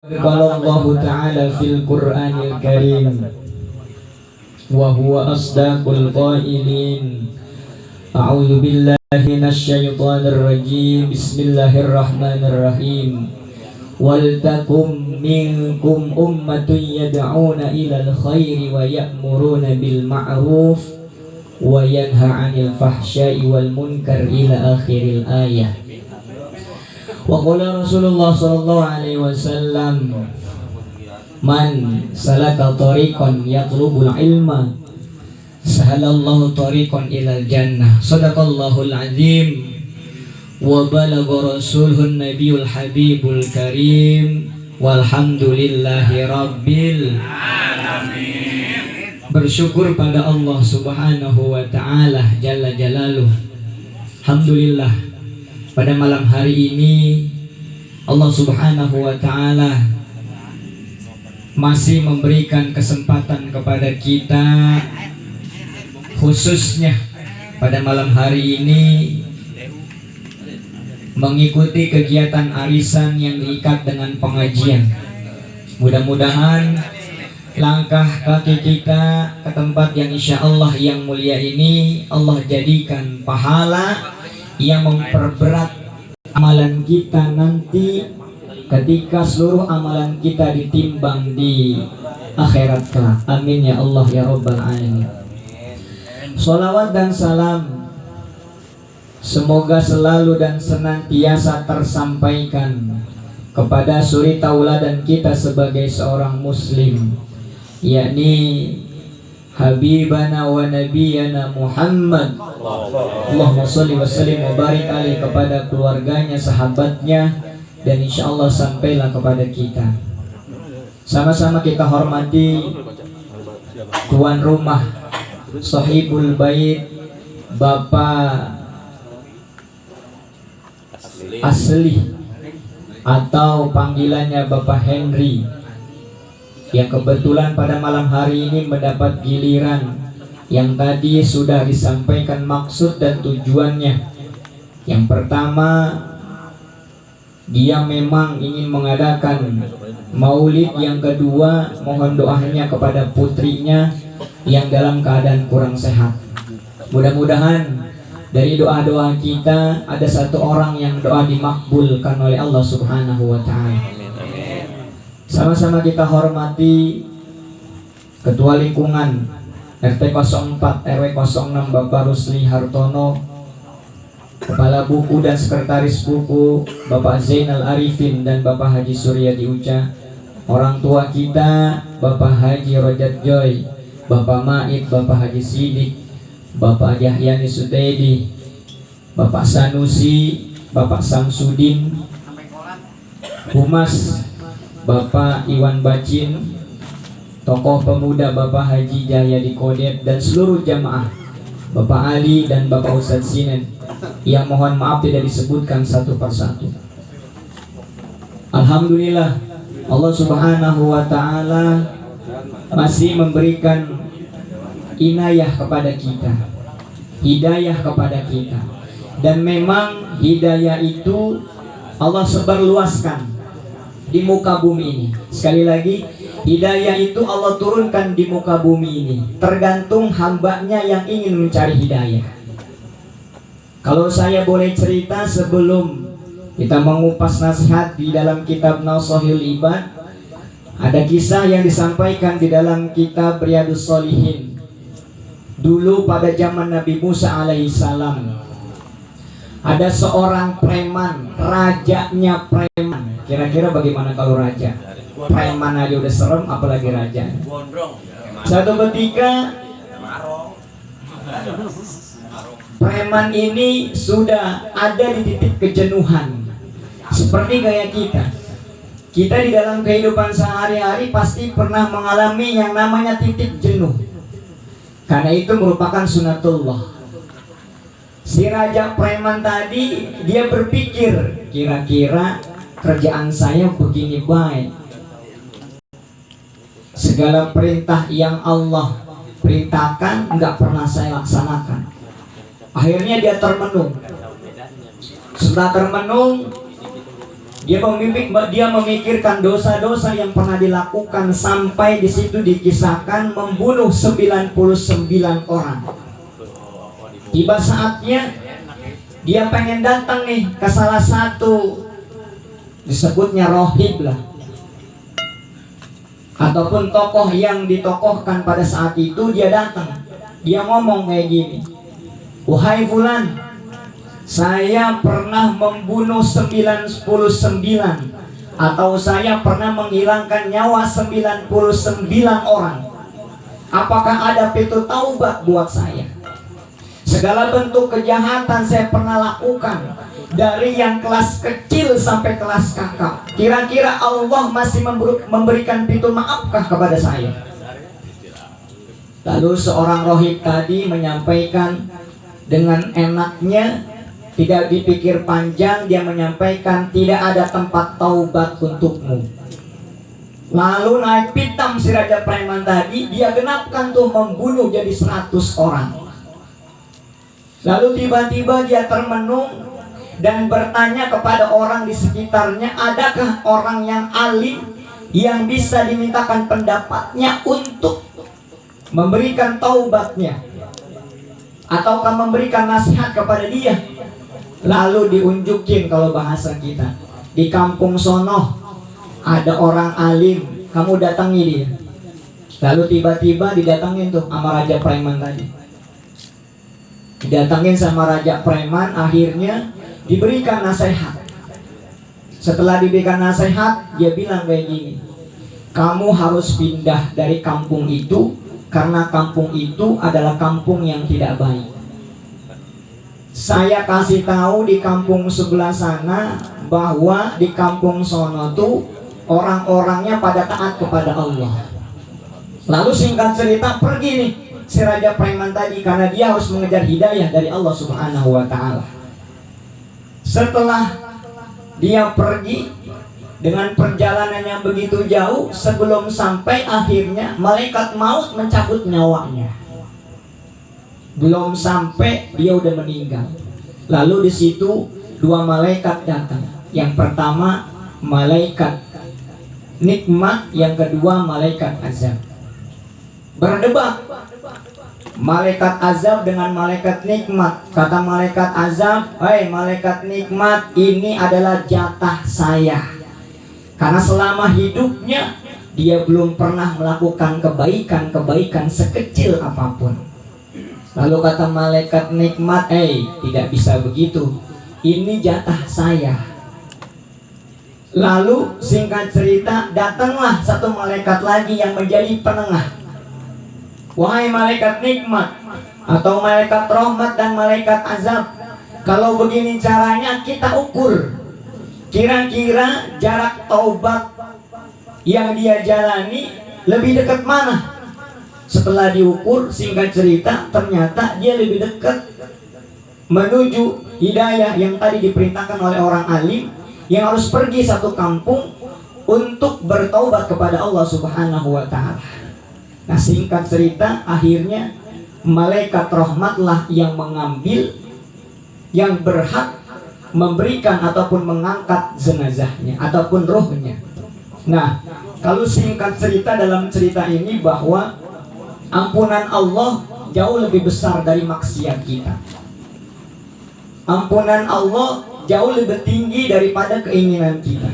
Qala Allah Ta'ala fil Qur'anil Karim wa huwa asdaqul qailin. A'udzu billahi minasy syaithanir rajim. Bismillahirrahmanirrahim. Wal takum minkum ummatun yad'una ilal khairi wa ya'muruna bil ma'ruf wa yanha 'anil fahsya'i wal munkar ila akhiril ayah. Wa qala Rasulullah sallallahu alaihi wasallam, man salaka tariqan yatlubul ilma sahalallahu tariqan ilal jannah. Shadaqallahul azim wa balagha rasuluhun nabiyul habibul karim walhamdulillahi rabbil alamin. Bersyukur pada Allah subhanahu wa ta'ala jalla jalaluh. Alhamdulillah, pada malam hari ini Allah subhanahu wa ta'ala masih memberikan kesempatan kepada kita, khususnya pada malam hari ini mengikuti kegiatan arisan yang diikat dengan pengajian. Mudah-mudahan langkah kaki kita ke tempat yang insya Allah yang mulia ini Allah jadikan pahala yang memperberat amalan kita nanti ketika seluruh amalan kita ditimbang di akhirat kelak. Amin ya Allah ya Rabbal alamin. Sholawat dan salam semoga selalu dan senantiasa tersampaikan kepada suri tauladan kita sebagai seorang muslim, yakni Habibana wa Nabiyana Muhammad. Allahumma sholli wa sallim wa barik alaihi, kepada keluarganya, sahabatnya, dan insya Allah sampailah kepada kita. Sama-sama kita hormati tuan rumah, sahibul bait, Bapak Asli atau panggilannya Bapak Henry, yang kebetulan pada malam hari ini mendapat giliran yang tadi sudah disampaikan maksud dan tujuannya. Yang pertama, dia memang ingin mengadakan maulid. Yang kedua, mohon doanya kepada putrinya yang dalam keadaan kurang sehat. Mudah-mudahan dari doa-doa kita ada satu orang yang doa dimakbulkan oleh Allah subhanahu wa ta'ala. Sama-sama kita hormati Ketua Lingkungan RT 04 RW 06 Bapak Rusli Hartono, Kepala Buku dan Sekretaris Buku Bapak Zainal Arifin dan Bapak Haji Suryadi Uca, orang tua kita Bapak Haji Rojat Joy, Bapak Maid, Bapak Haji Sidik, Bapak Yahyani Sutedi, Bapak Sanusi, Bapak Samsudin, Humas Bapak Iwan Bacin, tokoh pemuda Bapak Haji Jahyadi Kodet, dan seluruh jamaah Bapak Ali dan Bapak Ustadz Sinen yang mohon maaf tidak disebutkan satu persatu. Alhamdulillah, Allah subhanahu wa ta'ala masih memberikan inayah kepada kita, hidayah kepada kita. Dan memang hidayah itu Allah sebarluaskan di muka bumi ini. Sekali lagi, hidayah itu Allah turunkan di muka bumi ini, tergantung hambanya yang ingin mencari hidayah. Kalau saya boleh cerita sebelum kita mengupas nasihat di dalam kitab Nashihul Ibad, ada kisah yang disampaikan di dalam kitab Riyadhus Shalihin. Dulu pada zaman Nabi Musa alaihissalam, ada seorang preman, rajanya preman. Kira-kira bagaimana kalau raja? Preman aja udah serem, apalagi raja. Satu ketika preman ini sudah ada di titik kejenuhan. Seperti kayak kita. Kita di dalam kehidupan sehari-hari pasti pernah mengalami yang namanya titik jenuh. Karena itu merupakan sunatullah. Si raja preman tadi, dia berpikir, kira-kira kerjaan saya begini baik, segala perintah yang Allah perintahkan nggak pernah saya laksanakan. Akhirnya dia termenung. Setelah termenung, Dia memikirkan dosa-dosa yang pernah dilakukan, sampai di situ dikisahkan membunuh 99 orang. Tiba saatnya dia pengen datang nih ke salah satu, disebutnya rohib lah, ataupun tokoh yang ditokohkan pada saat itu. Dia datang, dia ngomong kayak gini, "Wahai fulan, saya pernah membunuh 99, atau saya pernah menghilangkan nyawa 99 orang. Apakah ada pintu taubat buat saya? Segala bentuk kejahatan saya pernah lakukan, dari yang kelas kecil sampai kelas kakap. Kira-kira Allah masih memberikan pintu maafkah kepada saya?" Lalu seorang rohib tadi menyampaikan dengan enaknya, tidak dipikir panjang, dia menyampaikan, "Tidak ada tempat taubat untukmu." Lalu naik pitam si raja preman tadi, dia genapkan tuh membunuh jadi 100 orang. Lalu tiba-tiba dia termenung dan bertanya kepada orang di sekitarnya, adakah orang yang alim yang bisa dimintakan pendapatnya untuk memberikan taubatnya, ataukah memberikan nasihat kepada dia? Lalu diunjukin, kalau bahasa kita, di kampung sono ada orang alim, kamu datangi dia. Lalu tiba-tiba didatangin tuh sama raja preman tadi. Didatangin sama raja preman, akhirnya diberikan nasihat. Setelah diberikan nasihat, dia bilang kayak gini, "Kamu harus pindah dari kampung itu, karena kampung itu adalah kampung yang tidak baik. Saya kasih tahu di kampung sebelah sana bahwa di kampung sono tuh orang-orangnya pada taat kepada Allah." Lalu singkat cerita pergi nih si raja preman tadi, karena dia harus mengejar hidayah dari Allah Subhanahu wa ta'ala. Setelah dia pergi dengan perjalanan yang begitu jauh, sebelum sampai akhirnya malaikat maut mencabut nyawanya. Belum sampai dia udah meninggal. Lalu di situ dua malaikat datang. Yang pertama malaikat nikmat, yang kedua malaikat azab. Berdebat malaikat azab dengan malaikat nikmat. Kata malaikat azab, "Hei malaikat nikmat, ini adalah jatah saya, karena selama hidupnya dia belum pernah melakukan kebaikan sekecil apapun." Lalu kata malaikat nikmat, "Tidak bisa begitu, ini jatah saya." Lalu singkat cerita, datanglah satu malaikat lagi yang menjadi penengah. "Wahai malaikat nikmat, atau malaikat rahmat dan malaikat azab, kalau begini caranya kita ukur, kira-kira jarak taubat yang dia jalani lebih dekat mana?" Setelah diukur, singkat cerita, ternyata dia lebih dekat menuju hidayah yang tadi diperintahkan oleh orang alim, yang harus pergi satu kampung untuk bertaubat kepada Allah Subhanahu wa ta'ala. Nah singkat cerita, akhirnya malaikat rahmatlah yang mengambil, yang berhak memberikan ataupun mengangkat jenazahnya ataupun rohnya. Nah kalau singkat cerita, dalam cerita ini bahwa ampunan Allah jauh lebih besar dari maksiat kita. Ampunan Allah jauh lebih tinggi daripada keinginan kita.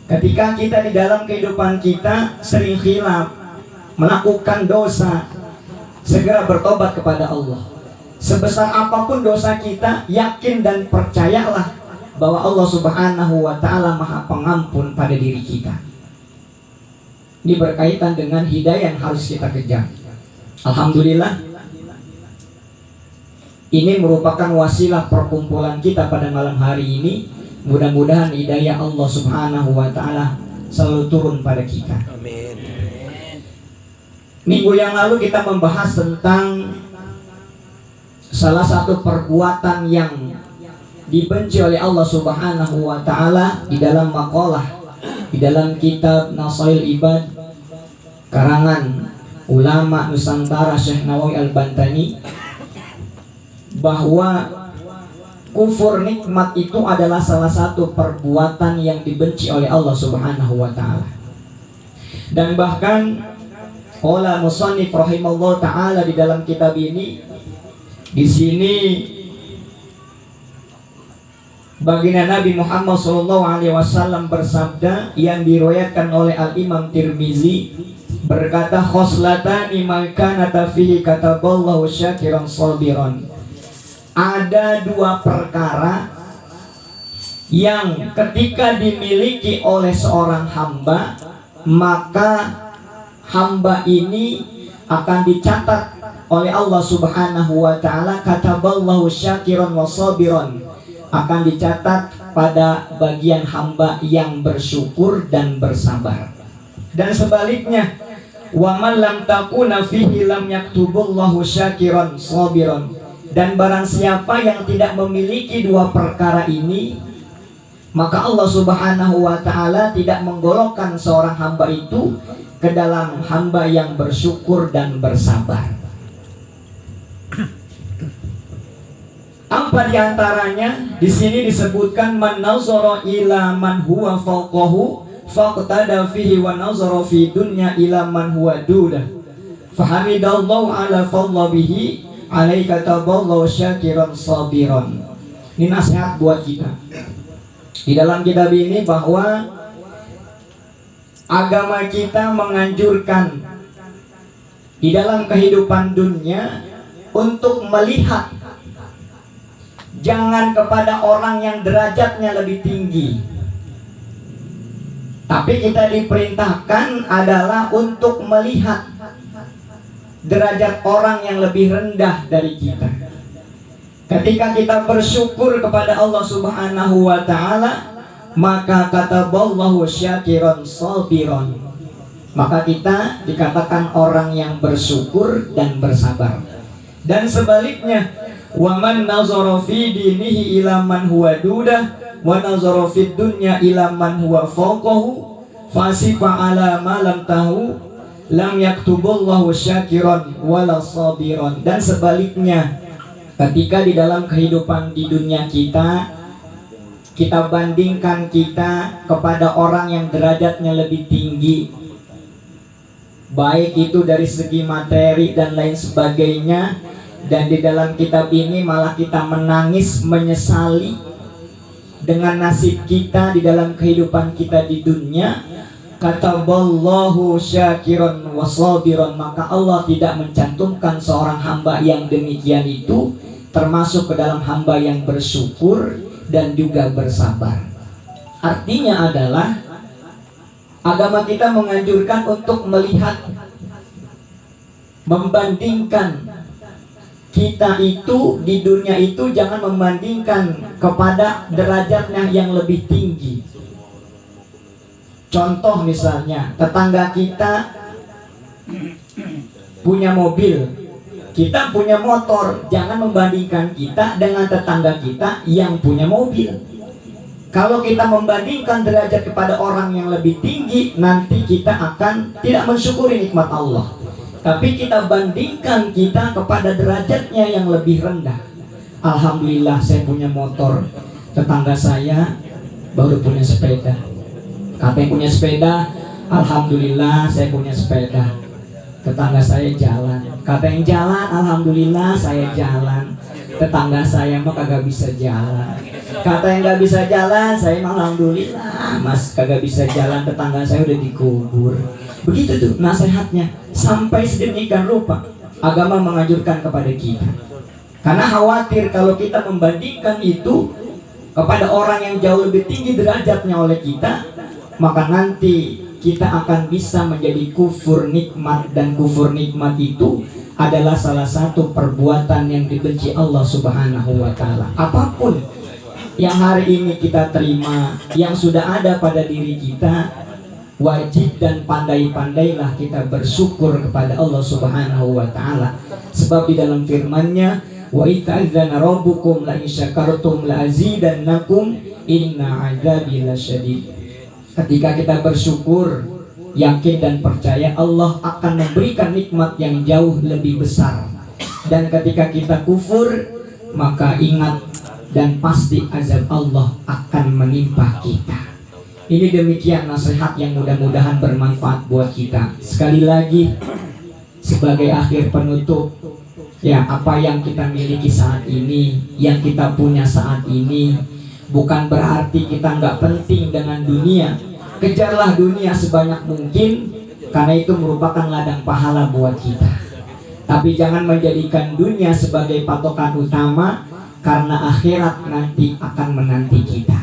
Ketika kita di dalam kehidupan kita sering khilaf, melakukan dosa, segera bertobat kepada Allah. Sebesar apapun dosa kita, yakin dan percayalah bahwa Allah Subhanahu wa ta'ala maha pengampun pada diri kita. Ini berkaitan dengan hidayah yang harus kita kejar. Alhamdulillah, ini merupakan wasilah perkumpulan kita pada malam hari ini. Mudah-mudahan hidayah Allah Subhanahu wa ta'ala selalu turun pada kita. Amin. Minggu yang lalu kita membahas tentang salah satu perbuatan yang dibenci oleh Allah Subhanahu wa ta'ala di dalam maqalah, di dalam kitab Nasail Ibad karangan ulama Nusantara Syekh Nawawi Al-Bantani, bahwa kufur nikmat itu adalah salah satu perbuatan yang dibenci oleh Allah Subhanahu wa taala. Dan bahkan qala musannif rahimallahu taala di dalam kitab ini, di sini baginda Nabi Muhammad SAW bersabda yang diriwayatkan oleh Al-Imam Tirmizi, berkata, khoslatani makanata fihi kataballahu syakiran sabiran. Ada dua perkara yang ketika dimiliki oleh seorang hamba, maka hamba ini akan dicatat oleh Allah Subhanahu wa taala, kataballahu syakiran wa sabiran, akan dicatat pada bagian hamba yang bersyukur dan bersabar. Dan sebaliknya, wa man lam takuna fihi lam yaktubullahu syakiran sabiran. Dan barang siapa yang tidak memiliki dua perkara ini, maka Allah Subhanahu wa taala tidak menggolongkan seorang hamba itu ke dalam hamba yang bersyukur dan bersabar. Apa diantaranya? Di sini disebutkan, man nazara ila man huwa fawqahu faqtada fihi wa nazara fi dunya ila man huwa dudah fahamidallahu ala fadlihi alaika taballahu syakiran sabiran. Ini nasihat buat kita di dalam kitab ini, bahwa agama kita menganjurkan di dalam kehidupan dunia untuk melihat jangan kepada orang yang derajatnya lebih tinggi, tapi kita diperintahkan adalah untuk melihat derajat orang yang lebih rendah dari kita. Ketika kita bersyukur kepada Allah Subhanahu wa taala, maka kataballahu syakiran sabiran, maka kita dikatakan orang yang bersyukur dan bersabar. Dan sebaliknya, wa man nazara fi dinihi ila man huwa dudah wa nazara fid dunya ila man huwa fawqahu fasifa ala ma lam tahu lam yaktubullahu syakiran wala sabiran. Dan sebaliknya, ketika di dalam kehidupan di dunia kita bandingkan kita kepada orang yang derajatnya lebih tinggi, baik itu dari segi materi dan lain sebagainya, dan di dalam kitab ini malah kita menangis menyesali dengan nasib kita di dalam kehidupan kita di dunia, kataballahu syakiran wa sabiran, maka Allah tidak mencantumkan seorang hamba yang demikian itu termasuk ke dalam hamba yang bersyukur dan juga bersabar. Artinya adalah agama kita menganjurkan untuk melihat, membandingkan kita itu di dunia itu, jangan membandingkan kepada derajatnya yang lebih tinggi. Contoh misalnya, tetangga kita punya mobil, kita punya motor, jangan membandingkan kita dengan tetangga kita yang punya mobil. Kalau kita membandingkan derajat kepada orang yang lebih tinggi, nanti kita akan tidak mensyukuri nikmat Allah. Tapi kita bandingkan kita kepada derajatnya yang lebih rendah. Alhamdulillah saya punya motor, tetangga saya baru punya sepeda. Kata yang punya sepeda, alhamdulillah saya punya sepeda, tetangga saya jalan. Kata yang jalan, alhamdulillah saya jalan, tetangga saya mah kagak bisa jalan. Kata yang gak bisa jalan, saya mah alhamdulillah mas kagak bisa jalan, tetangga saya udah dikubur. Begitu tuh nasihatnya. Sampai sedemikian rupa agama menganjurkan kepada kita, karena khawatir kalau kita membandingkan itu kepada orang yang jauh lebih tinggi derajatnya oleh kita, maka nanti kita akan bisa menjadi kufur nikmat. Dan kufur nikmat itu adalah salah satu perbuatan yang dibenci Allah Subhanahu wa taala. Apapun yang hari ini kita terima, yang sudah ada pada diri kita, wajib dan pandai-pandailah kita bersyukur kepada Allah Subhanahu wa taala. Sebab di dalam firman-Nya, wa ita'adzana rabbukum la in syakartum la azidannakum inna 'adzabi lasyadid. Ketika kita bersyukur, yakin dan percaya Allah akan memberikan nikmat yang jauh lebih besar. Dan ketika kita kufur, maka ingat dan pasti azab Allah akan menimpa kita. Ini demikian nasihat yang mudah-mudahan bermanfaat buat kita. Sekali lagi sebagai akhir penutup, ya, apa yang kita miliki saat ini, yang kita punya saat ini, bukan berarti kita nggak penting dengan dunia. Kejarlah dunia sebanyak mungkin, karena itu merupakan ladang pahala buat kita. Tapi jangan menjadikan dunia sebagai patokan utama, karena akhirat nanti akan menanti kita.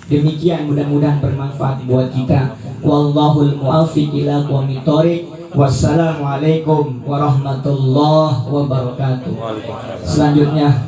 Demikian, mudah-mudahan bermanfaat buat kita. Wallahul muwaffiq ila aqwamit thoriq. Wassalamualaikum warahmatullahi wabarakatuh. Selanjutnya